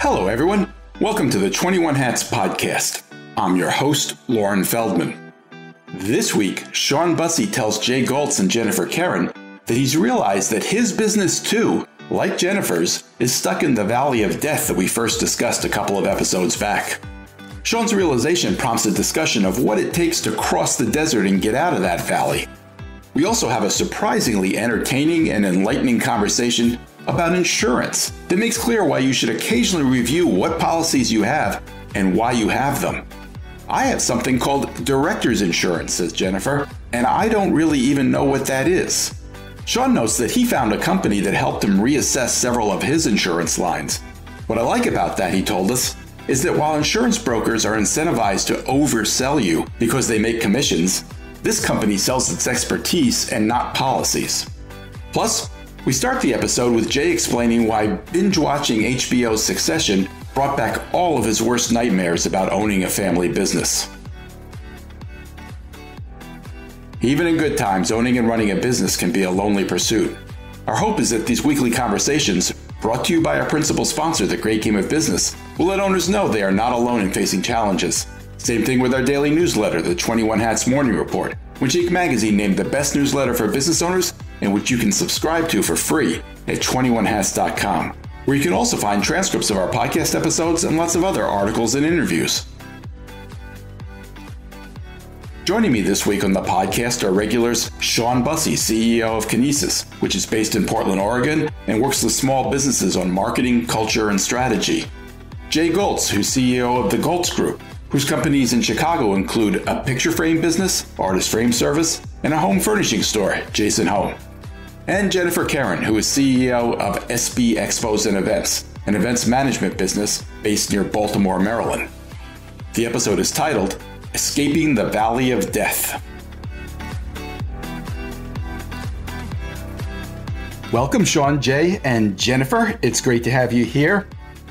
Hello, everyone. Welcome to the 21 Hats podcast. I'm your host, Lauren Feldman. This week, Shawn Busse tells Jay Goltz and Jennifer Kerhin that he's realized that his business too, like Jennifer's, is stuck in the valley of death that we first discussed a couple of episodes back. Shawn's realization prompts a discussion of what it takes to cross the desert and get out of that valley. We also have a surprisingly entertaining and enlightening conversation about insurance that makes clear why you should occasionally review what policies you have and why you have them. I have something called director's insurance, says Jennifer, and I don't really even know what that is. Shawn notes that he found a company that helped him reassess several of his insurance lines. What I like about that, he told us, is that while insurance brokers are incentivized to oversell you because they make commissions, this company sells its expertise and not policies. Plus, we start the episode with Jay explaining why binge-watching HBO's Succession brought back all of his worst nightmares about owning a family business. Even in good times, owning and running a business can be a lonely pursuit. Our hope is that these weekly conversations, brought to you by our principal sponsor, The Great Game of Business, will let owners know they are not alone in facing challenges. Same thing with our daily newsletter, the 21 Hats Morning Report, which Inc. magazine named the best newsletter for business owners and which you can subscribe to for free at 21hats.com, where you can also find transcripts of our podcast episodes and lots of other articles and interviews. Joining me this week on the podcast are regulars Shawn Busse, CEO of Kinesis, which is based in Portland, Oregon, and works with small businesses on marketing, culture, and strategy. Jay Goltz, who's CEO of the Goltz Group, whose companies in Chicago include a picture frame business, artist frame service, and a home furnishing store, Jason Home. And Jennifer Kerhin, who is CEO of SB Expos and Events, an events management business based near Baltimore, Maryland. The episode is titled, Escaping the Valley of Death. Welcome, Shawn, Jay, and Jennifer. It's great to have you here.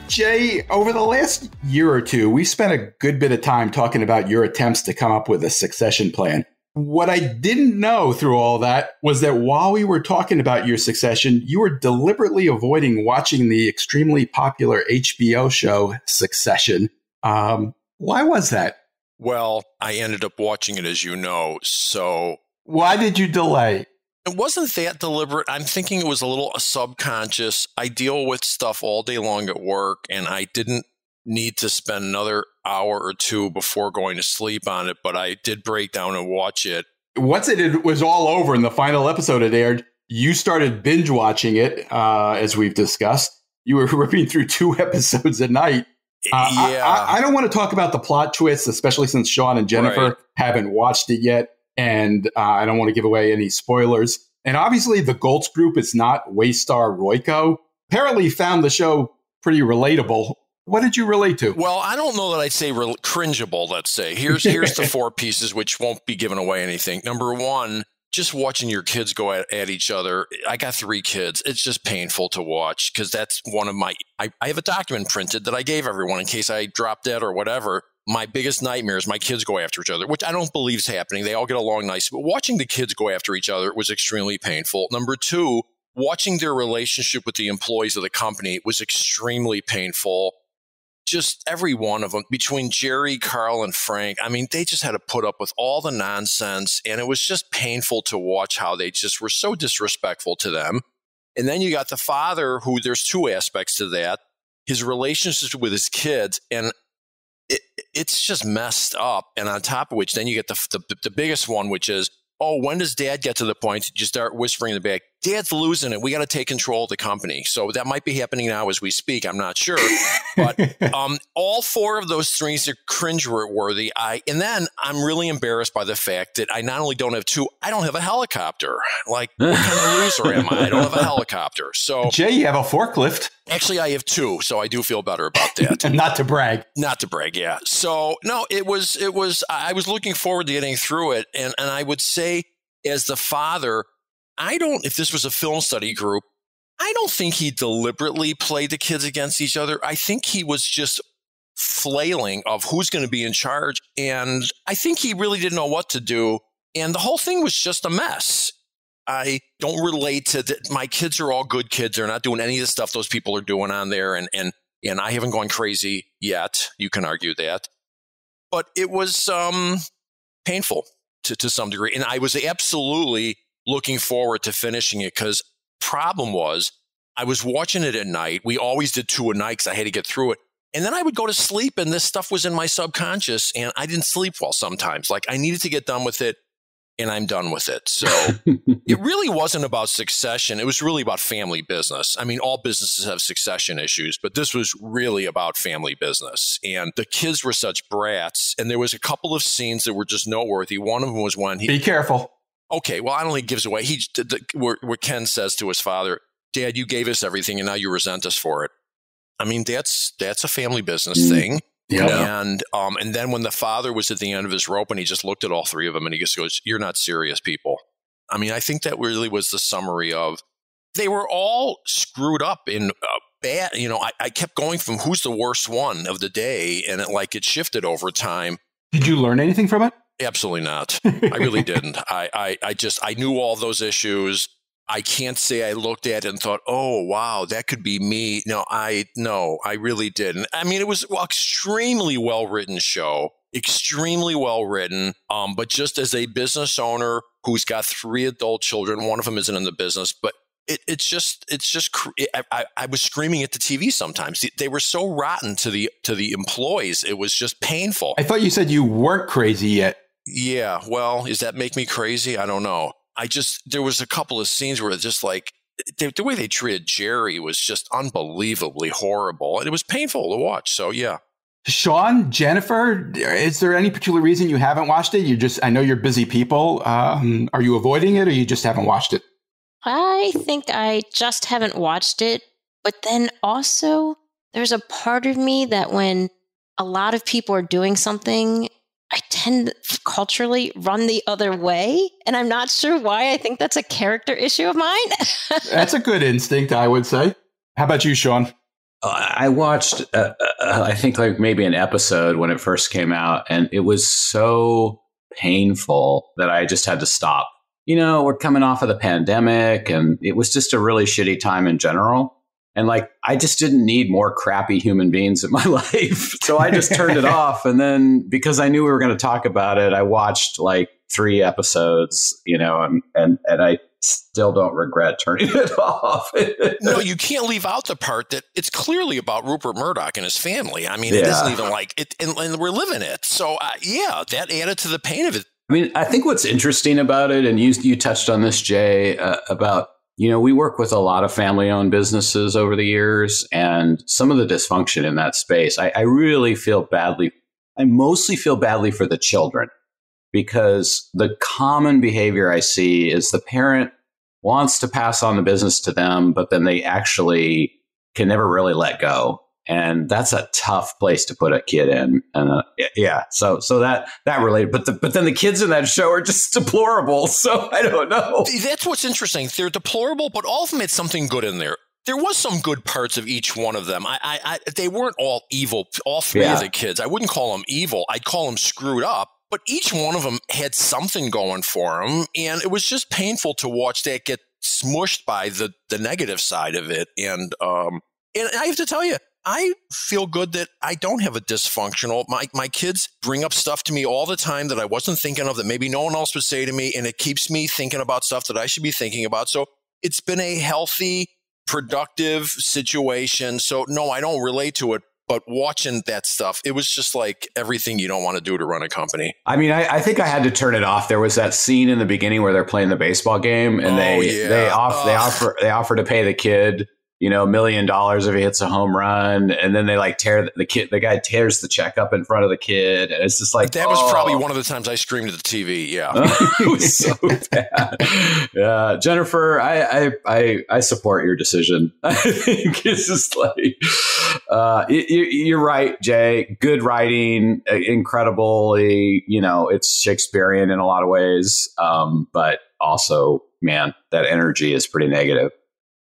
Jay, over the last year or two, we spent a good bit of time talking about your attempts to come up with a succession plan. What I didn't know through all that was that while we were talking about your succession, you were deliberately avoiding watching the extremely popular HBO show Succession. Why was that? Well, I ended up watching it, as you know, so... Why did you delay? It wasn't that deliberate. I'm thinking it was a little subconscious. I deal with stuff all day long at work, and I didn't need to spend another hour or two before going to sleep on it, but I did break down and watch it. Once it was all over in the final episode it aired, you started binge watching it, as we've discussed. You were ripping through 2 episodes a night. I don't want to talk about the plot twists, especially since Shawn and Jennifer haven't watched it yet. And I don't want to give away any spoilers. And obviously, the Goltz Group is not Waystar Royco. Apparently found the show pretty relatable. What did you relate to? Well, I don't know that I'd say cringeable, let's say. Here's the 4 pieces, which won't be giving away anything. Number 1, just watching your kids go at each other. I got 3 kids. It's just painful to watch because that's one of my... I have a document printed that I gave everyone in case I drop dead or whatever. My biggest nightmare is my kids go after each other, which I don't believe is happening. They all get along nice. But watching the kids go after each other was extremely painful. Number 2, watching their relationship with the employees of the company was extremely painful. Just every one of them, between Jerry, Carl, and Frank, I mean, they just had to put up with all the nonsense. And it was just painful to watch how they just were so disrespectful to them. And then you got the father, who there's 2 aspects to that. His relationships with his kids, and it's just messed up. And on top of which, then you get the biggest one, which is, oh, when does dad get to the point you start whispering in the back, dad's losing it. We got to take control of the company. So that might be happening now as we speak. I'm not sure. But all 4 of those things are cringe-worthy. And then I'm really embarrassed by the fact that I not only don't have 2, I don't have a helicopter. Like, what kind of loser am I? I don't have a helicopter. So, Jay, you have a forklift. Actually, I have 2, so I do feel better about that. And not to brag. Not to brag, yeah. So, no, it was, I was looking forward to getting through it. And I would say, as the father, if this was a film study group, I don't think he deliberately played the kids against each other. I think he was just flailing of who's going to be in charge. And I think he really didn't know what to do. And the whole thing was just a mess. I don't relate to that. My kids are all good kids. They're not doing any of the stuff those people are doing on there. And And I haven't gone crazy yet. You can argue that. But it was painful to some degree. And I was absolutely looking forward to finishing it because problem was I was watching it at night. We always did 2 a night because I had to get through it. And then I would go to sleep and this stuff was in my subconscious and I didn't sleep well sometimes. Like I needed to get done with it and I'm done with it. So it really wasn't about succession. It was really about family business. I mean, all businesses have succession issues, but this was really about family business. And the kids were such brats. And there was a couple of scenes that were just noteworthy. One of them was when Be careful. Okay, well, I don't think it gives away. Where Ken says to his father, Dad, you gave us everything and now you resent us for it. I mean, that's a family business thing. Yeah. And then when the father was at the end of his rope and he just looked at all 3 of them and he just goes, you're not serious, people. I mean, I think that really was the summary of they were all screwed up in bad. You know, I kept going from who's the worst one of the day and it shifted over time. Did you learn anything from it? Absolutely not. I really didn't. I knew all those issues. I can't say I looked at it and thought, oh, wow, that could be me. No, I really didn't. I mean, it was an extremely well-written show, extremely well-written. But just as a business owner who's got 3 adult children, one of them isn't in the business, but I was screaming at the TV sometimes. They were so rotten to the employees. It was just painful. I thought you said you weren't crazy yet. Yeah. Well, does that make me crazy? I don't know. There was a couple of scenes where it's just like the way they treated Jerry was just unbelievably horrible. And it was painful to watch. So, yeah. Shawn, Jennifer, is there any particular reason you haven't watched it? I know you're busy people. Are you avoiding it or you just haven't watched it? I think I just haven't watched it. But then also there's a part of me that when a lot of people are doing something, I tend to culturally run the other way. And I'm not sure why. I think that's a character issue of mine. That's a good instinct, I would say. How about you, Shawn? I watched, I think like maybe an episode when it first came out, and it was so painful that I just had to stop. You know, we're coming off of the pandemic and it was just a really shitty time in general. And like, I just didn't need more crappy human beings in my life. So I just turned it off. And then because I knew we were going to talk about it, I watched like 3 episodes, you know, and I still don't regret turning it off. No, you can't leave out the part that it's clearly about Rupert Murdoch and his family. I mean, It isn't even like it, and we're living it. So yeah, that added to the pain of it. I mean, I think what's interesting about it, and you touched on this, Jay, about, you know, we work with a lot of family-owned businesses over the years, and some of the dysfunction in that space, I really feel badly. I mostly feel badly for the children, because the common behavior I see is the parent wants to pass on the business to them, but then they actually can never really let go. And that's a tough place to put a kid in. And yeah, so that related. But then the kids in that show are just deplorable. So I don't know. That's what's interesting. They're deplorable, but all of them had something good in there. There was some good parts of each one of them. They weren't all evil. All 3 of the kids. I wouldn't call them evil. I'd call them screwed up. But each one of them had something going for them. And it was just painful to watch that get smushed by the negative side of it. And I have to tell you, I feel good that I don't have a dysfunctional. My kids bring up stuff to me all the time that I wasn't thinking of, that maybe no one else would say to me. And it keeps me thinking about stuff that I should be thinking about. So it's been a healthy, productive situation. So no, I don't relate to it. But watching that stuff, it was just like everything you don't want to do to run a company. I mean, I think I had to turn it off. There was that scene in the beginning where they're playing the baseball game, and they offer to pay the kid, you know, $1 million if he hits a home run, and then they like tear the guy tears the check up in front of the kid, and it's just like that was probably one of the times I screamed at the TV. Yeah, it was so bad. Yeah, Jennifer, I support your decision. I think it's just like you're right, Jay. Good writing, incredibly, you know, it's Shakespearean in a lot of ways, but also, man, that energy is pretty negative.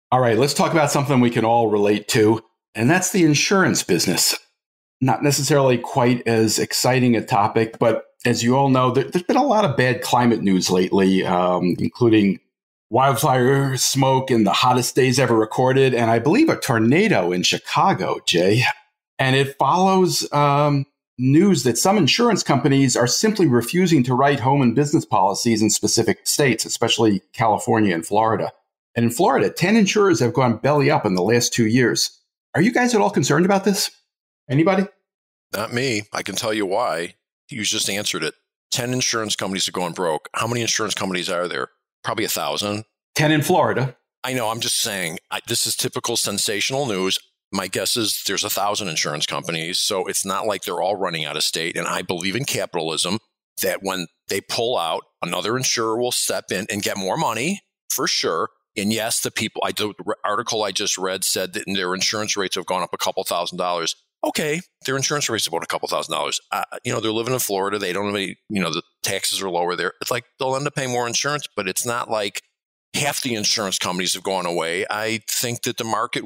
All right, let's talk about something we can all relate to, and that's the insurance business. Not necessarily quite as exciting a topic, but as you all know, there's been a lot of bad climate news lately, including wildfire smoke in the hottest days ever recorded, and I believe a tornado in Chicago, Jay. And it follows news that some insurance companies are simply refusing to write home and business policies in specific states, especially California and Florida. And in Florida, 10 insurers have gone belly up in the last 2 years. Are you guys at all concerned about this? Anybody? Not me. I can tell you why. You just answered it. 10 insurance companies are going broke. How many insurance companies are there? Probably 1,000. 10 in Florida. I know. I'm just saying, this is typical sensational news. My guess is there's 1,000 insurance companies. So it's not like they're all running out of state. And I believe in capitalism that when they pull out, another insurer will step in and get more money for sure. And yes, the article I just read said that their insurance rates have gone up a couple $1,000s. Okay, their insurance rates about a couple $1,000s. They're living in Florida. They don't have any, the taxes are lower there. It's like they'll end up paying more insurance, but it's not like half the insurance companies have gone away. I think that the market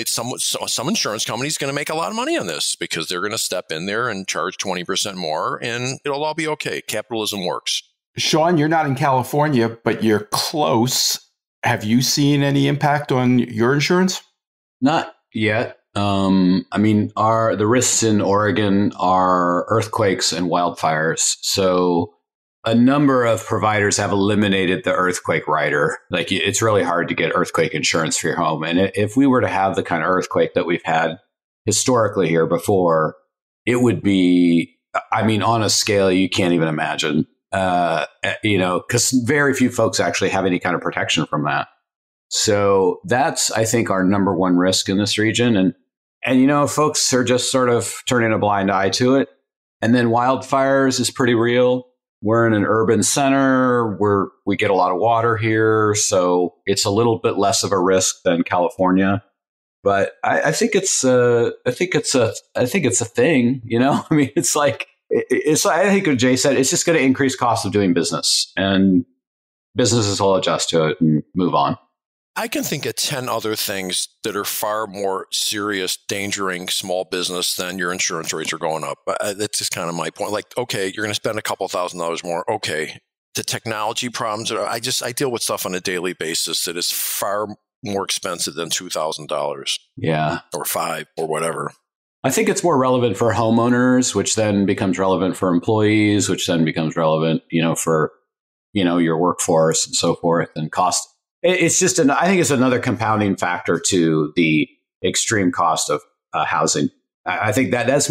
some insurance companies going to make a lot of money on this because they're going to step in there and charge 20% more, and it'll all be okay. Capitalism works. Shawn, you're not in California, but you're close. Have you seen any impact on your insurance? Not yet. The risks in Oregon are earthquakes and wildfires. So a number of providers have eliminated the earthquake rider. Like, it's really hard to get earthquake insurance for your home. And if we were to have the kind of earthquake that we've had historically here before, it would be, on a scale you can't even imagine, because very few folks actually have any kind of protection from that. So that's, I think, our number one risk in this region. And folks are just sort of turning a blind eye to it. And then wildfires is pretty real. We're in an urban center where we get a lot of water here. So it's a little bit less of a risk than California. But I think it's a thing, it's like, I think what Jay said, it's just going to increase cost of doing business, and businesses will adjust to it and move on. I can think of 10 other things that are far more serious, endangering small business than your insurance rates are going up. That's just kind of my point. Like, okay, you're going to spend a couple $1,000s more. Okay. The technology problems, I deal with stuff on a daily basis that is far more expensive than $2,000. Yeah. Or $5,000 or whatever. I think it's more relevant for homeowners, which then becomes relevant for employees, which then becomes relevant, for, your workforce and so forth, and cost. It's just I think it's another compounding factor to the extreme cost of housing. I think that's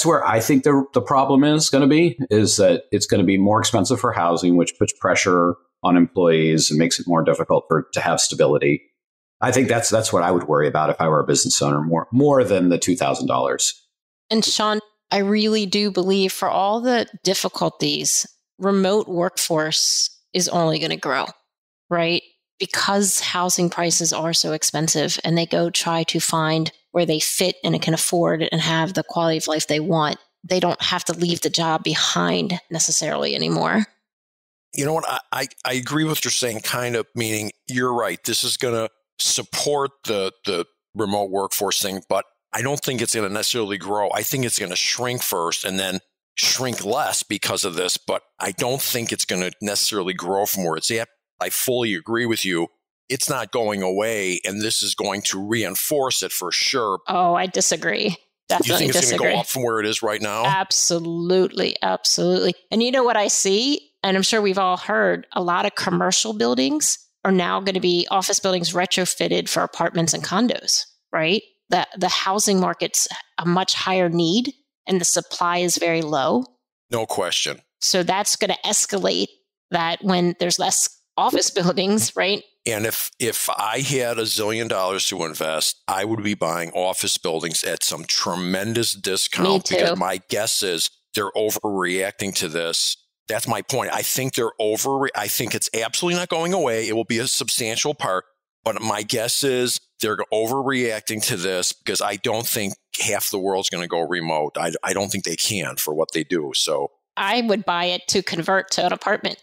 where I think the problem is going to be, is that it's going to be more expensive for housing, which puts pressure on employees and makes it more difficult to have stability. I think that's what I would worry about if I were a business owner, more than the $2,000. And Shawn, I really do believe for all the difficulties, remote workforce is only going to grow, right? Because housing prices are so expensive, and they go try to find where they fit and can afford and have the quality of life they want. They don't have to leave the job behind necessarily anymore. You know what? I agree with what you're saying, kind of, meaning you're right. This is going to support the remote workforce thing, but I don't think it's going to necessarily grow. I think it's going to shrink first and then shrink less because of this, but I don't think it's going to necessarily grow from where it's at. I fully agree with you. It's not going away, and this is going to reinforce it for sure. Oh, I disagree. Definitely you think it's disagree. going to go up from where it is right now? Absolutely. Absolutely. And you know what I see? And I'm sure we've all heard, a lot of commercial buildings are now going to be office buildings retrofitted for apartments and condos, right? The housing market's a much higher need, and the supply is very low. No question. So that's going to escalate that when there's less office buildings, right? And if I had $1 zillion to invest, I would be buying office buildings at some tremendous discount. Me too. Because my guess is they're overreacting to this. That's my point. I think I think it's absolutely not going away. It will be a substantial part. But my guess is they're overreacting to this because I don't think half the world's going to go remote. I don't think they can for what they do. So I would buy it to convert to an apartment.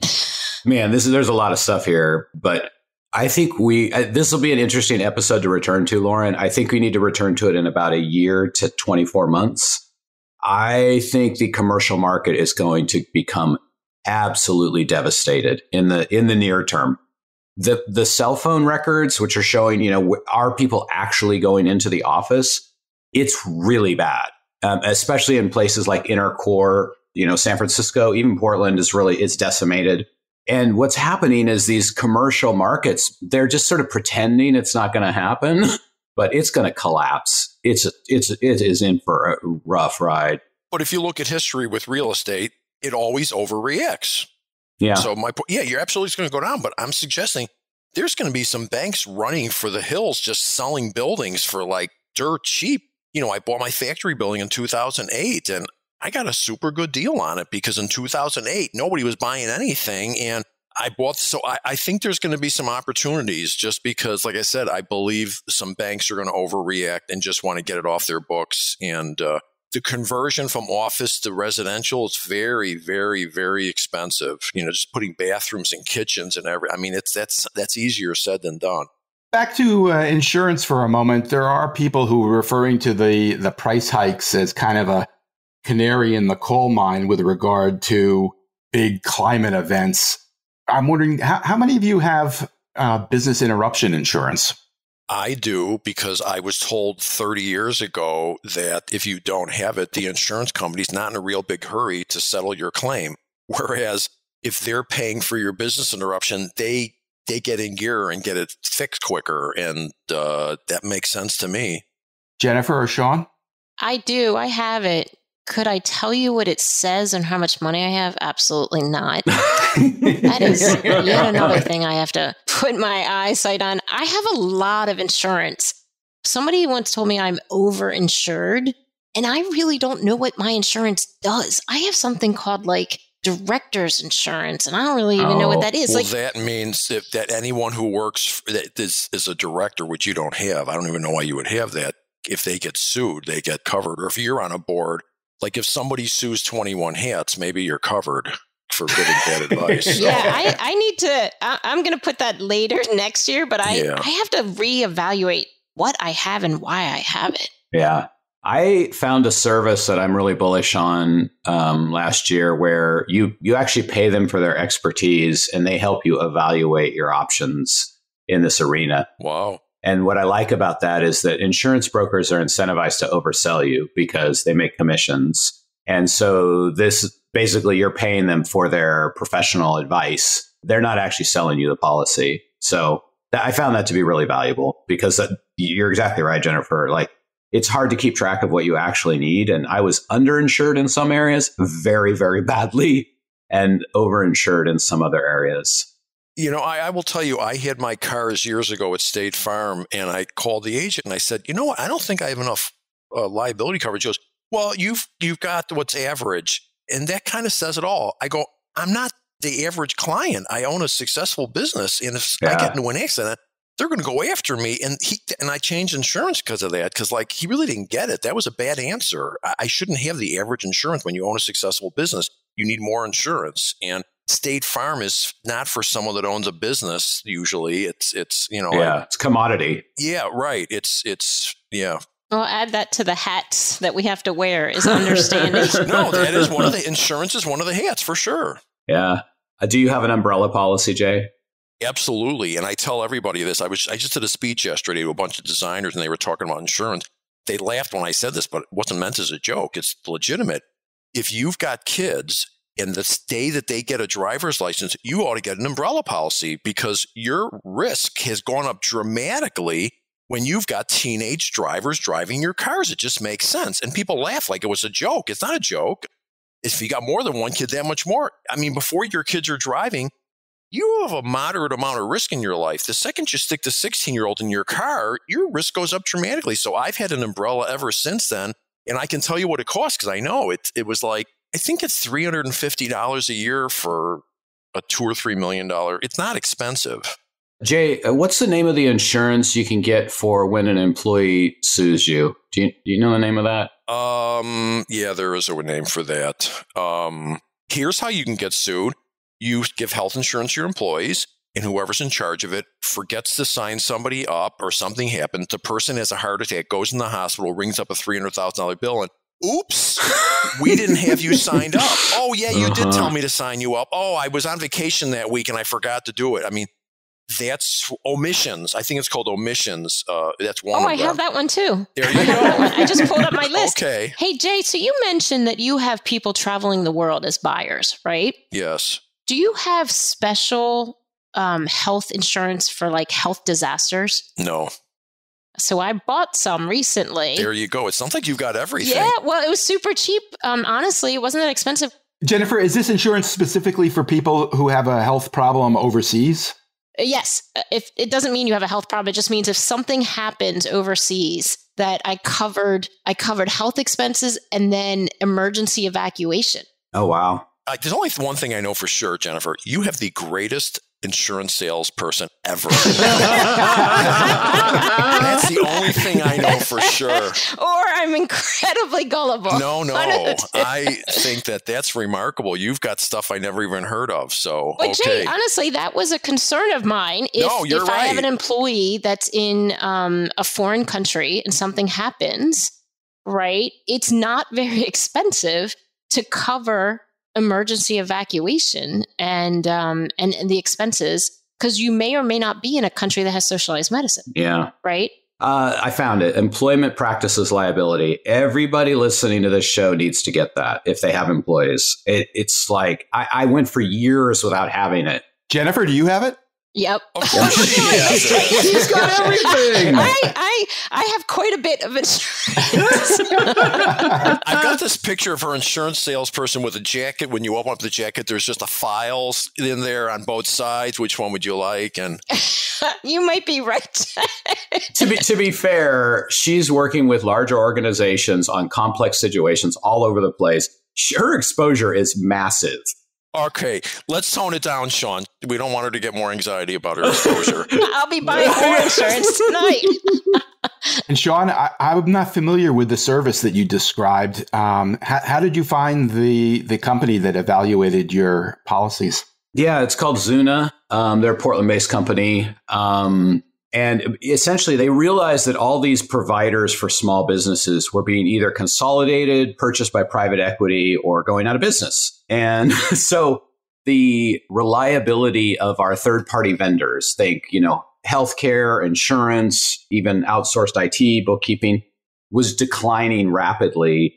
Man, there's a lot of stuff here, but I think this will be an interesting episode to return to, Lauren. I think we need to return to it in about a year to 24 months. I think the commercial market is going to become absolutely devastated in the near term. The cell phone records, which are showing, are people actually going into the office? It's really bad, especially in places like inner core, San Francisco, even Portland is decimated. And what's happening is these commercial markets, they're just sort of pretending it's not going to happen, but it's going to collapse. It is in for a rough ride. But if you look at history with real estate, it always overreacts. Yeah. So you're absolutely going to go down. But I'm suggesting there's going to be some banks running for the hills, just selling buildings for like dirt cheap. I bought my factory building in 2008 and I got a super good deal on it because in 2008, nobody was buying anything. And I bought. So I think there's going to be some opportunities just because, like I said, I believe some banks are going to overreact and just want to get it off their books. And the conversion from office to residential is very, very, very expensive. Just putting bathrooms and kitchens and that's easier said than done. Back to insurance for a moment. There are people who are referring to the price hikes as kind of a canary in the coal mine with regard to big climate events. I'm wondering, how many of you have business interruption insurance? I do, because I was told 30 years ago that if you don't have it, the insurance company's not in a real big hurry to settle your claim. Whereas if they're paying for your business interruption, they get in gear and get it fixed quicker. And that makes sense to me. Jennifer or Shawn? I do. I have it. Could I tell you what it says and how much money I have? Absolutely not. That is yet another thing I have to put my eyesight on. I have a lot of insurance. Somebody once told me I'm overinsured, and I really don't know what my insurance does. I have something called like director's insurance, and I don't really even know what that is. Well, that means that anyone who works that is a director, which you don't have, I don't even know why you would have that. If they get sued, they get covered. Or if you're on a board, like if somebody sues 21 Hats, maybe you're covered for giving bad advice. Yeah, I need to, I'm going to put that later next year, but I have to reevaluate what I have and why I have it. Yeah. I found a service that I'm really bullish on last year where you actually pay them for their expertise and they help you evaluate your options in this arena. Wow. And what I like about that is that insurance brokers are incentivized to oversell you because they make commissions. And so this basically you're paying them for their professional advice. They're not actually selling you the policy. So I found that to be really valuable because you're exactly right, Jennifer. Like it's hard to keep track of what you actually need. And I was underinsured in some areas very, very badly and overinsured in some other areas. I will tell you, I had my cars years ago at State Farm, and I called the agent and I said, you know what? I don't think I have enough liability coverage. He goes, well, you've got what's average. And that kind of says it all. I go, I'm not the average client. I own a successful business. And if I get into an accident, they're going to go after me. And I changed insurance because of that, because he really didn't get it. That was a bad answer. I shouldn't have the average insurance when you own a successful business. You need more insurance. And State Farm is not for someone that owns a business. Usually it's it's commodity. Yeah, right. It's I'll add that to the hats that we have to wear is understanding. No, that is one of the insurance is one of the hats for sure. Yeah. Do you have an umbrella policy, Jay? Absolutely. And I tell everybody this. I just did a speech yesterday to a bunch of designers and they were talking about insurance. They laughed when I said this, but it wasn't meant as a joke. It's legitimate. If you've got kids, and the day that they get a driver's license, you ought to get an umbrella policy because your risk has gone up dramatically when you've got teenage drivers driving your cars. It just makes sense. And people laugh like it was a joke. It's not a joke. If you got more than one kid, that much more. I mean, before your kids are driving, you have a moderate amount of risk in your life. The second you stick the 16-year-old in your car, your risk goes up dramatically. So I've had an umbrella ever since then. And I can tell you what it costs because I know it was like, I think it's $350 a year for a $2 or $3 million. It's not expensive. Jay, what's the name of the insurance you can get for when an employee sues you? Do you know the name of that? Yeah, there is a name for that. Here's how you can get sued. You give health insurance to your employees, and whoever's in charge of it forgets to sign somebody up or something happens. The person has a heart attack, goes in the hospital, rings up a $300,000 bill, and oops, we didn't have you signed up. Oh, yeah, you did tell me to sign you up. Oh, I was on vacation that week and I forgot to do it. I mean, That's omissions. I think it's called omissions. That's one of them. I have that one too. There you go. I just pulled up my list. Okay. Hey, Jay, so you mentioned that you have people traveling the world as buyers, right? Yes. Do you have special health insurance for like health disasters? No. So I bought some recently. There you go. It sounds like you've got everything. Yeah, well, it was super cheap. Honestly, it wasn't that expensive. Jennifer, is this insurance specifically for people who have a health problem overseas? Yes. If it doesn't mean you have a health problem, it just means if something happens overseas that I covered health expenses and then emergency evacuation. Oh, wow. There's only one thing I know for sure, Jennifer. You have the greatest insurance salesperson ever. That's the only thing I know for sure. Or I'm incredibly gullible. No. I think that's remarkable. You've got stuff I never even heard of. So, but okay. Jay, honestly, that was a concern of mine. If right. I have an employee that's in a foreign country and something happens, right, it's not very expensive to cover emergency evacuation and the expenses, because you may or may not be in a country that has socialized medicine. Yeah. Right? I found it. Employment practices liability. Everybody listening to this show needs to get that if they have employees. It's like, I went for years without having it. Jennifer, do you have it? Yep. Of course she has it. He's got everything. I have quite a bit of insurance. I've got this picture of her insurance salesperson with a jacket. When you open up the jacket, there's just a files in there on both sides. Which one would you like? And you might be right. To be fair, she's working with larger organizations on complex situations all over the place. Her exposure is massive. Okay, let's tone it down, Shawn. We don't want her to get more anxiety about her exposure. I'll be buying more insurance tonight. And Shawn, I'm not familiar with the service that you described. How did you find the company that evaluated your policies? Yeah, it's called Zuna. They're a Portland-based company. And essentially, they realized that all these providers for small businesses were being either consolidated, purchased by private equity, or going out of business. And so the reliability of our third-party vendors, think, healthcare, insurance, even outsourced IT, bookkeeping, was declining rapidly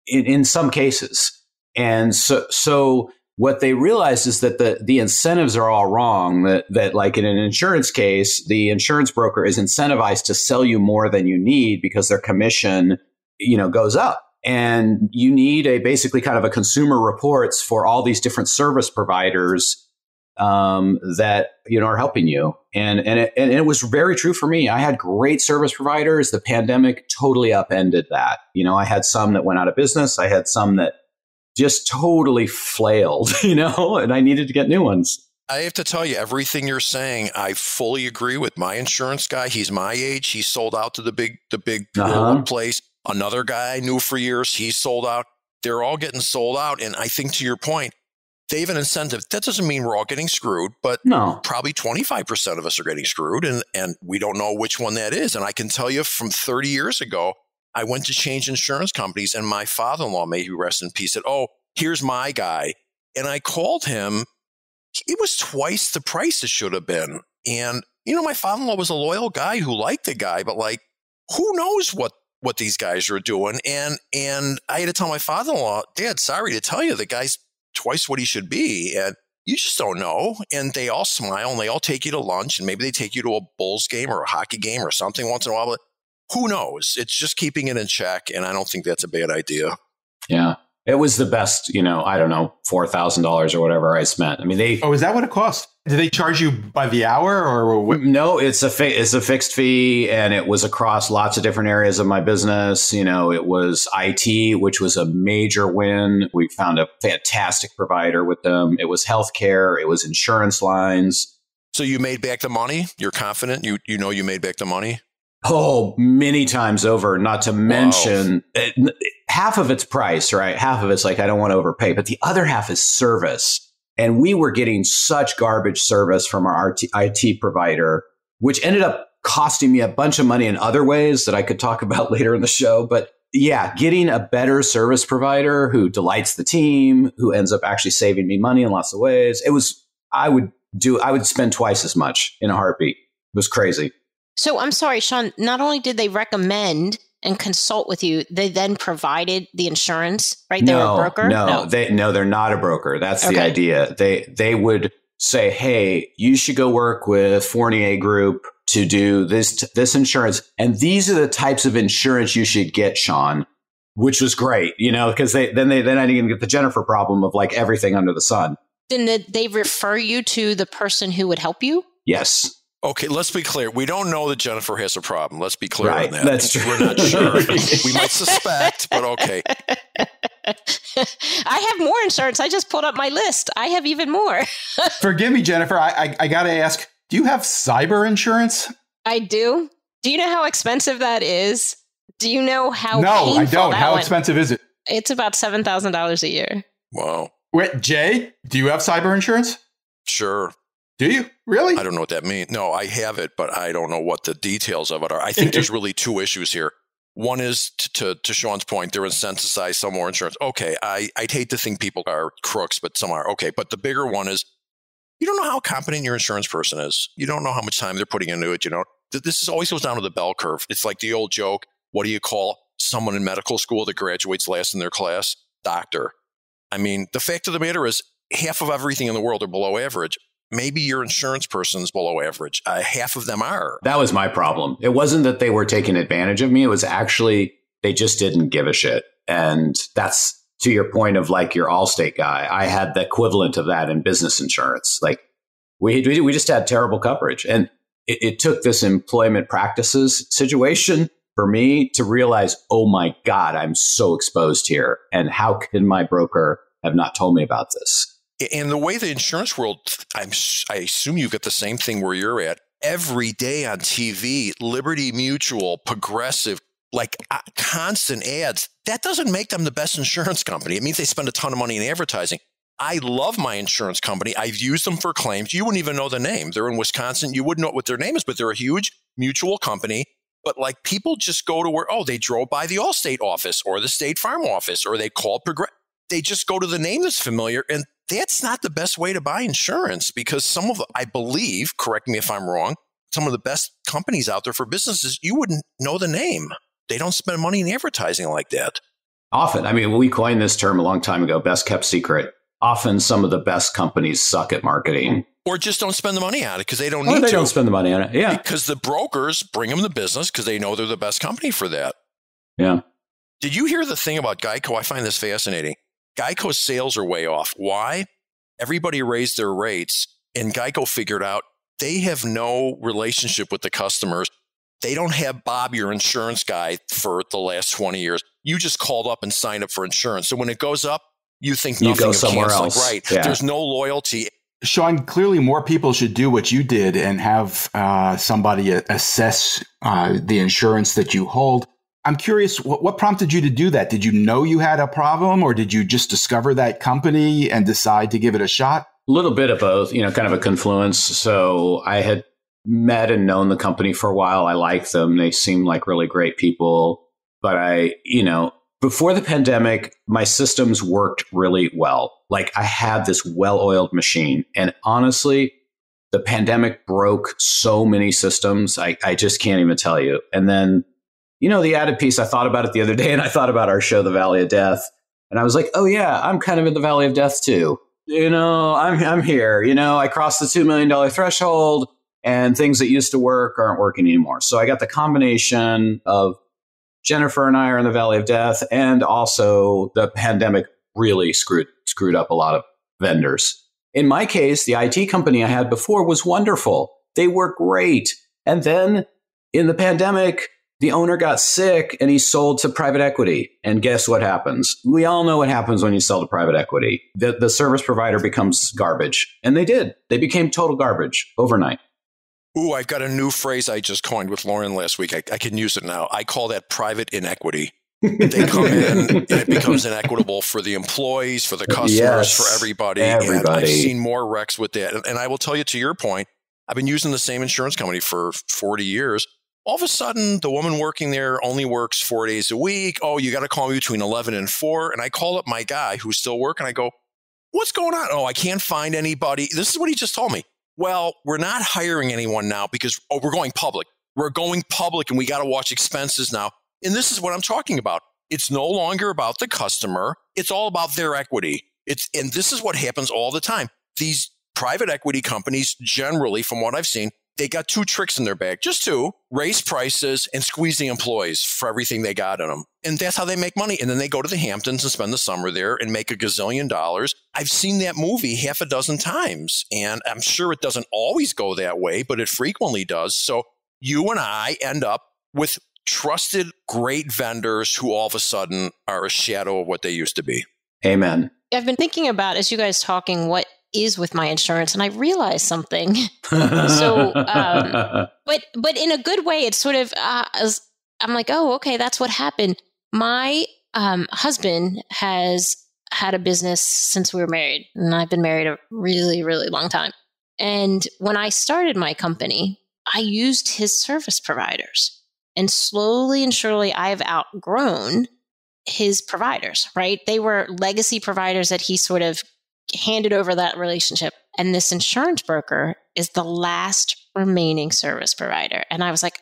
in some cases. And so what they realized is that the incentives are all wrong, that like in an insurance case, the insurance broker is incentivized to sell you more than you need because their commission, goes up. And you need basically kind of a consumer reports for all these different service providers that, are helping you. And it was very true for me. I had great service providers. The pandemic totally upended that. I had some that went out of business. I had some that just totally flailed, and I needed to get new ones. I have to tell you, everything you're saying, I fully agree with. My insurance guy, he's my age. He sold out to the big place. Another guy I knew for years, he sold out. They're all getting sold out. And I think to your point, they have an incentive. That doesn't mean we're all getting screwed, but probably 25% of us are getting screwed. And we don't know which one that is. And I can tell you from 30 years ago, I went to change insurance companies, and my father-in-law, may he rest in peace, said, "Oh, here's my guy." And I called him. It was twice the price it should have been. And, my father-in-law was a loyal guy who liked the guy, but who knows what these guys are doing? And I had to tell my father-in-law, "Dad, sorry to tell you, the guy's twice what he should be. And you just don't know." And they all smile and they all take you to lunch, and maybe they take you to a Bulls game or a hockey game or something once in a while. But who knows? It's just keeping it in check. And I don't think that's a bad idea. Yeah. It was the best, I don't know, $4,000 or whatever I spent. I mean, is that what it cost? Did they charge you by the hour or? No, it's a fixed fee, and it was across lots of different areas of my business. It was IT, which was a major win. We found a fantastic provider with them. It was healthcare. It was insurance lines. So you made back the money? You're confident? You made back the money? Oh, many times over, not to mention half of it's price, right? Half of it's I don't want to overpay, but the other half is service. And we were getting such garbage service from our IT provider, which ended up costing me a bunch of money in other ways that I could talk about later in the show. But yeah, getting a better service provider who delights the team, who ends up actually saving me money in lots of ways. I would I would spend twice as much in a heartbeat. It was crazy. So I'm sorry, Shawn, not only did they recommend and consult with you, they then provided the insurance, right? They were a broker? No, they're not a broker. That's the idea. They would say, hey, you should go work with Fournier Group to do this insurance. And these are the types of insurance you should get, Shawn, which was great, because then I didn't get the Jennifer problem of like everything under the sun. Then they refer you to the person who would help you? Yes. Okay, let's be clear. We don't know that Jennifer has a problem. Let's be clear on that. That's true. We're not sure. We might suspect, but okay. I have more insurance. I just pulled up my list. I have even more. Forgive me, Jennifer. I got to ask, do you have cyber insurance? I do. Do you know how expensive that is? Do you know how No, I don't. How expensive is it? It's about $7,000 a year. Wow. Wait, Jay, do you have cyber insurance? Sure. Do you? Really? I don't know what that means. No, I have it, but I don't know what the details of it are. I think there's really two issues here. One is, to Shawn's point, they're incentivized some more insurance. Okay, I'd hate to think people are crooks, but some are. Okay, but the bigger one is, you don't know how competent your insurance person is. You don't know how much time they're putting into it. This always goes down to the bell curve. It's like the old joke, what do you call someone in medical school that graduates last in their class? Doctor. I mean, the fact of the matter is, half of everything in the world are below average. Maybe your insurance person's below average. Half of them are. That was my problem. It wasn't that they were taking advantage of me. It was actually, they just didn't give a shit. And that's to your point of like your Allstate guy. I had the equivalent of that in business insurance. Like we just had terrible coverage. And it took this employment practices situation for me to realize, oh my God, I'm so exposed here. And how can my broker have not told me about this? And the way the insurance world, I assume you've got the same thing where you're at. Every day on TV, Liberty Mutual, Progressive, like constant ads. That doesn't make them the best insurance company. It means they spend a ton of money in advertising. I love my insurance company. I've used them for claims. You wouldn't even know the name. They're in Wisconsin. You wouldn't know what their name is, but they're a huge mutual company. But like people just go to where, they drove by the Allstate office or the State Farm office, or they called Progressive. They just go to the name that's familiar, and that's not the best way to buy insurance, because some of, I believe, correct me if I'm wrong, some of the best companies out there for businesses, you wouldn't know the name. They don't spend money in advertising like that. Often. I mean, we coined this term a long time ago, best kept secret. Often some of the best companies suck at marketing. Or just don't spend the money on it because they don't need to. They don't spend the money on it. Yeah. Because the brokers bring them the business because they know they're the best company for that. Yeah. Did you hear the thing about Geico? I find this fascinating. Geico's sales are way off. Why? Everybody raised their rates, and Geico figured out they have no relationship with the customers. They don't have Bob, your insurance guy, for the last 20 years. You just called up and signed up for insurance. So when it goes up, you think nothing go of somewhere canceling. else. Right. Yeah. There's no loyalty. Shawn, clearly more people should do what you did and have somebody assess the insurance that you hold. I'm curious, what prompted you to do that? Did you know you had a problem, or did you just discover that company and decide to give it a shot? A little bit of both, kind of a confluence. So I had met and known the company for a while. I liked them. They seemed like really great people. But before the pandemic, my systems worked really well. Like I had this well-oiled machine. And honestly, the pandemic broke so many systems. I just can't even tell you. And then, the added piece, I thought about it the other day, and I thought about our show, The Valley of Death. And I was like, oh yeah, I'm kind of in the Valley of Death too. I'm here. I crossed the $2 million threshold, and things that used to work aren't working anymore. So I got the combination of Jennifer and I are in the Valley of Death, and also the pandemic really screwed up a lot of vendors. In my case, the IT company I had before was wonderful. They were great. And then in the pandemic, the owner got sick and he sold to private equity. And guess what happens? We all know what happens when you sell to private equity. The service provider becomes garbage. And they did. They became total garbage overnight. Ooh, I've got a new phrase I just coined with Lauren last week. I can use it now. I call that private inequity. They come in and it becomes inequitable for the employees, for the customers, yes, for everybody. And I've seen more wrecks with that. And I will tell you, to your point, I've been using the same insurance company for 40 years. All of a sudden, the woman working there only works 4 days a week. Oh, you got to call me between 11 and 4. And I call up my guy who's still working. I go, what's going on? Oh, I can't find anybody. This is what he just told me. well, we're not hiring anyone now because we're going public. We're going public and we got to watch expenses now. And this is what I'm talking about. It's no longer about the customer. It's all about their equity. And this is what happens all the time. These private equity companies, generally, from what I've seen, they got two tricks in their bag, just two: raise prices and squeeze the employees for everything they got in them. And that's how they make money. And then they go to the Hamptons and spend the summer there and make $1 gazillion. I've seen that movie half a dozen times, and I'm sure it doesn't always go that way, but it frequently does. So you and I end up with trusted, great vendors who all of a sudden are a shadow of what they used to be. Amen. I've been thinking about, as you guys talking, what is with my insurance, and I realized something. So, but in a good way, it's sort of, I'm like, oh, okay, that's what happened. My husband has had a business since we were married, and I've been married a really, really long time. And when I started my company, I used his service providers, and slowly and surely I've outgrown his providers, right? They were legacy providers that he sort of handed over that relationship. And this insurance broker is the last remaining service provider. And I was like,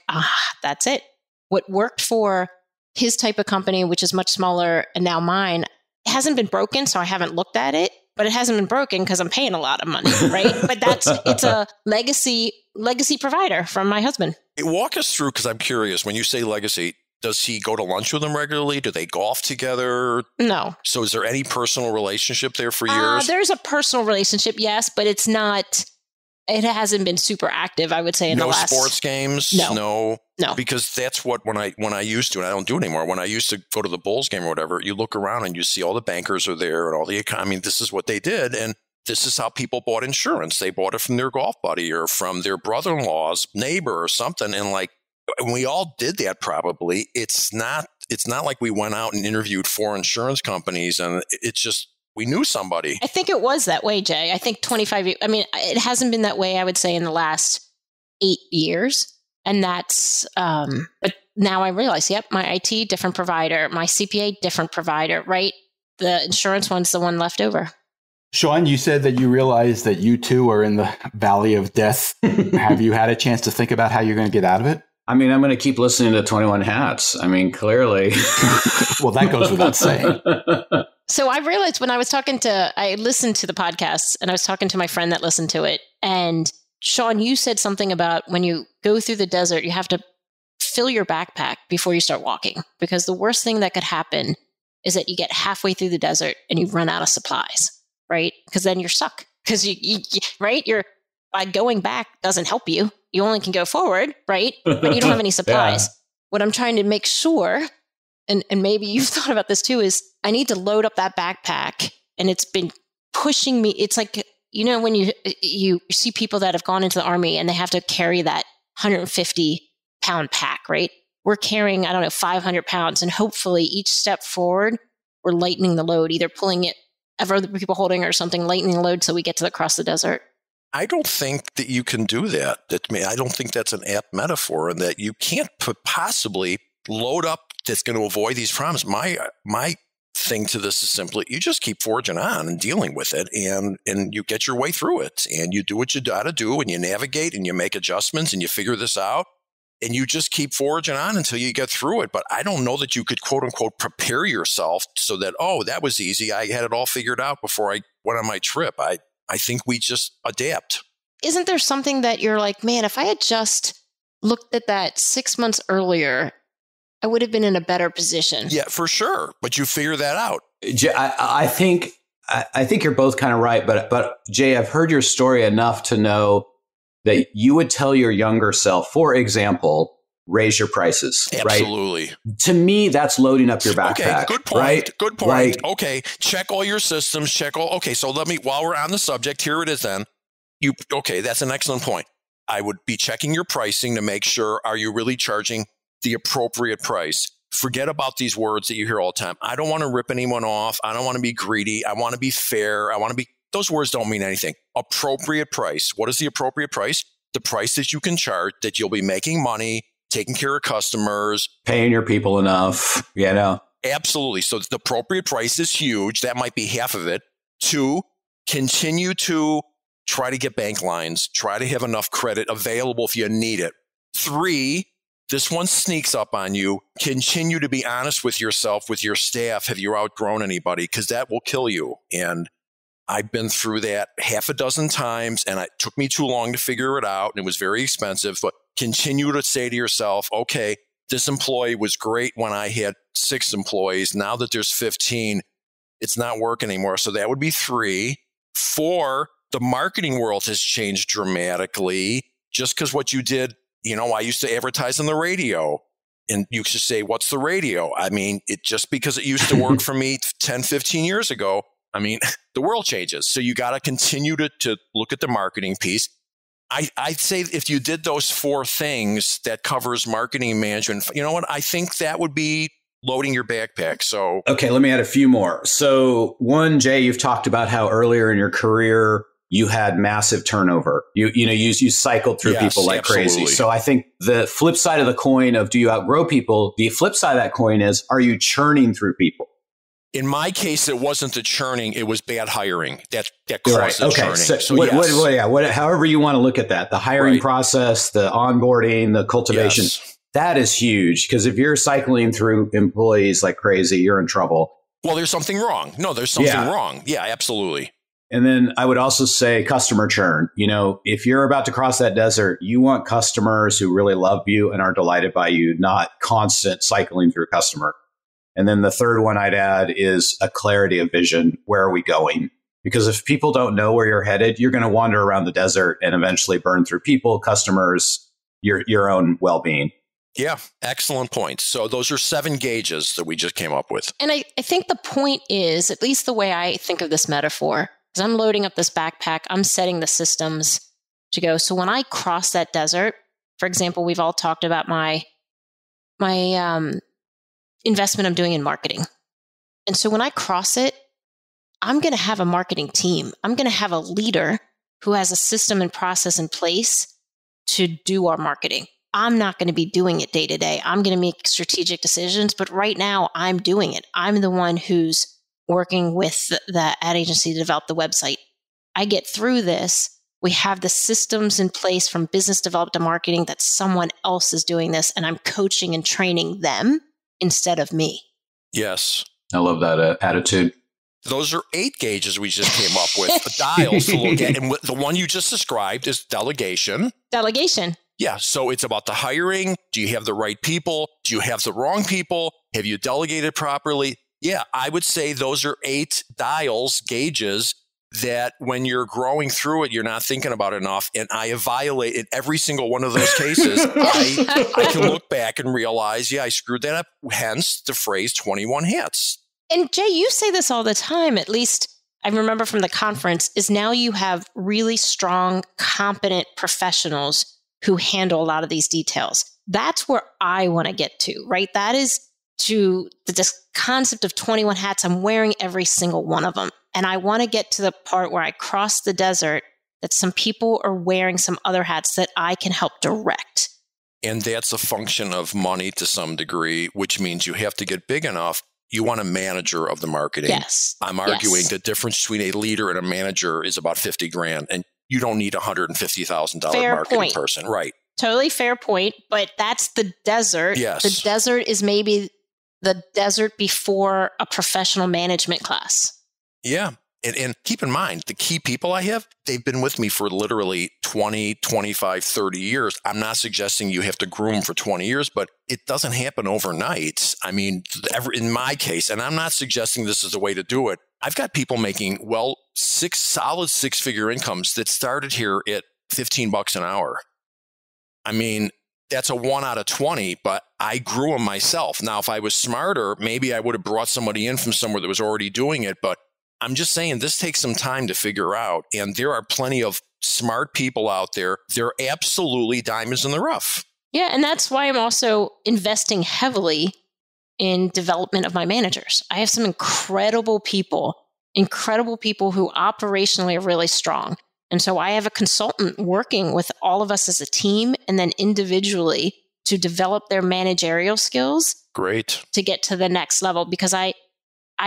that's it. What worked for his type of company, which is much smaller, and now mine, it hasn't been broken, so I haven't looked at it, but it hasn't been broken because I'm paying a lot of money, right? But it's a legacy provider from my husband. Walk us through, because I'm curious, when you say legacy, does he go to lunch with them regularly? Do they golf together? No. So is there any personal relationship there for years? There's a personal relationship, yes, but it hasn't been super active, I would say, in the last... No sports games? No. Because that's what, when I used to, and I don't do it anymore, when I used to go to the Bulls game or whatever, you look around and you see all the bankers are there and all the, I mean, this is what they did. And this is how people bought insurance. They bought it from their golf buddy or from their brother-in-law's neighbor or something. And like, we all did that probably. It's not like we went out and interviewed 4 insurance companies and it's just, we knew somebody. I think it was that way, Jay. I think 25 years, I mean, it hasn't been that way, I would say, in the last 8 years. And that's, but now I realize, yep, my IT, different provider, my CPA, different provider, right? The insurance one's the one left over. Shawn, you said that you realized that you too are in the valley of death. Have you had a chance to think about how you're going to get out of it? I mean, I'm going to keep listening to 21 Hats. I mean, clearly. Well, that goes without saying. So I realized when I listened to the podcast and I was talking to my friend that listened to it. And Shawn, you said something about when you go through the desert, you have to fill your backpack before you start walking. Because the worst thing that could happen is that you get halfway through the desert and you run out of supplies, right? Because then you're stuck. Because you're by going back doesn't help you. You only can go forward, right? But you don't have any supplies. Yeah. What I'm trying to make sure, and maybe you've thought about this too, is I need to load up that backpack, and it's been pushing me. It's like, you know, when you see people that have gone into the Army and they have to carry that 150-pound pack, right? We're carrying, 500 pounds, and hopefully each step forward, we're lightening the load, either pulling it, have other people holding or something, lightening the load so we get to across the desert. I don't think that you can do that. I don't think that's an apt metaphor, and that you can't possibly load up that's going to avoid these problems. My thing to this is simply, you just keep forging on and dealing with it, and you get your way through it, and you do what you got to do, and you navigate, and you make adjustments, and you figure this out, and you just keep forging on until you get through it. But I don't know that you could, quote unquote, prepare yourself so that, oh, that was easy. I had it all figured out before I went on my trip. I think we just adapt. Isn't there something that you're like, man, if I had just looked at that 6 months earlier, I would have been in a better position? Yeah, for sure. But you figure that out. I think you're both kind of right. But Jay, I've heard your story enough to know that you would tell your younger self, for example, raise your prices. Absolutely. Right? To me, that's loading up your backpack. Okay, good point. Right? Good point. Okay, check all your systems. Okay, so while we're on the subject, here it is then. That's an excellent point. I would be checking your pricing to make sure, are you really charging the appropriate price? Forget about these words that you hear all the time. I don't want to rip anyone off. I don't want to be greedy. I want to be fair. Those words don't mean anything. Appropriate price. What is the appropriate price? The price that you can charge, that you'll be making money, taking care of customers, paying your people enough. Absolutely. So the appropriate price is huge. That might be half of it. 2, continue to try to get bank lines, try to have enough credit available if you need it. 3, this one sneaks up on you. Continue to be honest with yourself, with your staff. Have you outgrown anybody? Because that will kill you. And I've been through that half a dozen times, and it took me too long to figure it out, and it was very expensive. But continue to say to yourself, okay, this employee was great when I had 6 employees. Now that there's 15, it's not working anymore. So that would be 3. 4, the marketing world has changed dramatically. Just because what you did, I used to advertise on the radio, and you should say, what's the radio? I mean, just because it used to work for me 10, 15 years ago, I mean, the world changes. So you got to continue to look at the marketing piece. I'd say if you did those 4 things, that covers marketing management. You know what? I think that would be loading your backpack. So, okay, let me add a few more. So 1, Jay, you've talked about how earlier in your career, you had massive turnover. You cycled through people like crazy. So I think the flip side of the coin of do you outgrow people? The flip side of that coin is, are you churning through people? In my case, it wasn't the churning; it was bad hiring that caused the churning. So however you want to look at that, the hiring process, the onboarding, the cultivation, that is huge. Because if you're cycling through employees like crazy, you're in trouble. Well, there's something wrong. No, there's something wrong. Yeah, absolutely. And then I would also say customer churn. If you're about to cross that desert, you want customers who really love you and are delighted by you, not constant cycling through customer. And then the third one I'd add is a clarity of vision. Where are we going? Because if people don't know where you're headed, you're going to wander around the desert and eventually burn through people, customers, your own well-being. Yeah, excellent point. So those are 7 gauges that we just came up with. And I think the point is, at least the way I think of this metaphor, is I'm loading up this backpack, I'm setting the systems to go. So when I cross that desert, for example, we've all talked about my investment I'm doing in marketing. And so when I cross it, I'm going to have a marketing team. I'm going to have a leader who has a system and process in place to do our marketing. I'm not going to be doing it day to day. I'm going to make strategic decisions, but right now I'm doing it. I'm the one who's working with the ad agency to develop the website. I get through this. We have the systems in place from business development to marketing that someone else is doing this, and I'm coaching and training them instead of me. Yes. I love that attitude. Those are 8 gauges we just came up with, dials to look at. And the one you just described is delegation. Delegation. Yeah. So it's about the hiring. Do you have the right people? Do you have the wrong people? Have you delegated properly? Yeah, I would say those are 8 dials, gauges, that when you're growing through it, you're not thinking about enough. And I have violated every single one of those cases. I can look back and realize, I screwed that up. Hence the phrase 21 hats. And Jay, you say this all the time, at least I remember from the conference, is now you have really strong, competent professionals who handle a lot of these details. That's where I want to get to, right? That is to this concept of 21 hats. I'm wearing every single one of them. And I want to get to the part where I cross the desert, that some people are wearing some other hats that I can help direct. And that's a function of money to some degree, which means you have to get big enough. You want a manager of the marketing. Yes. I'm arguing the difference between a leader and a manager is about $50,000, and you don't need a $150,000 marketing person. Right. Totally fair point. But that's the desert. Yes. The desert is maybe the desert before a professional management class. Yeah. And keep in mind, the key people I have, they've been with me for literally 20, 25, 30 years. I'm not suggesting you have to groom for 20 years, but it doesn't happen overnight. I mean, in my case, and I'm not suggesting this is the way to do it. I've got people making, solid 6-figure incomes that started here at $15 an hour. I mean, that's a 1 out of 20, but I grew them myself. Now, if I was smarter, maybe I would have brought somebody in from somewhere that was already doing it, but I'm just saying this takes some time to figure out. And there are plenty of smart people out there. They're absolutely diamonds in the rough. Yeah. And that's why I'm also investing heavily in development of my managers. I have some incredible people who operationally are really strong. And so I have a consultant working with all of us as a team and then individually to develop their managerial skills. Great. To get to the next level, because I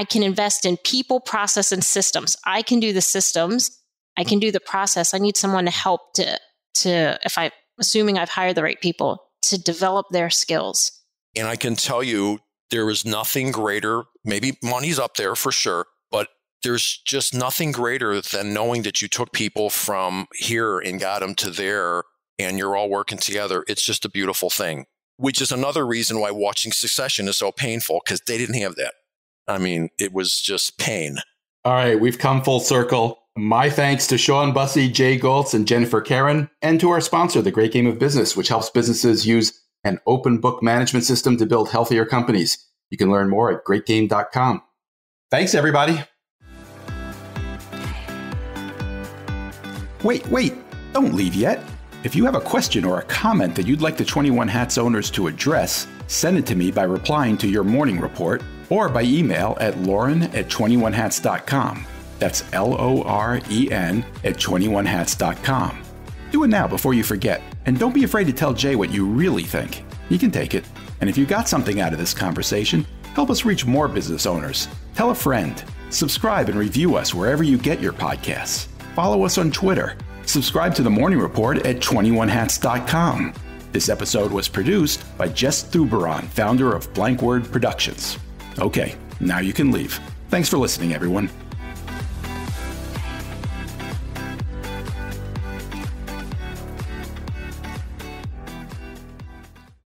can invest in people, process, and systems. I can do the systems. I can do the process. I need someone to help to if I'm assuming I've hired the right people, to develop their skills. And I can tell you, there is nothing greater. Maybe money's up there for sure, but there's just nothing greater than knowing that you took people from here and got them to there and you're all working together. It's just a beautiful thing, which is another reason why watching Succession is so painful, because they didn't have that. I mean, it was just pain. All right, we've come full circle. My thanks to Shawn Busse, Jay Goltz, and Jennifer Kerhin, and to our sponsor, The Great Game of Business, which helps businesses use an open book management system to build healthier companies. You can learn more at greatgame.com. Thanks, everybody. Wait, don't leave yet. If you have a question or a comment that you'd like the 21 Hats owners to address, send it to me by replying to your morning report or by email at lauren@21hats.com. That's LOREN@21hats.com. Do it now before you forget. And don't be afraid to tell Jay what you really think. He can take it. And if you got something out of this conversation, help us reach more business owners. Tell a friend. Subscribe and review us wherever you get your podcasts. Follow us on Twitter. Subscribe to the Morning Report at 21hats.com. This episode was produced by Jess Thuberon, founder of Blank Word Productions. Okay, now you can leave. Thanks for listening, everyone.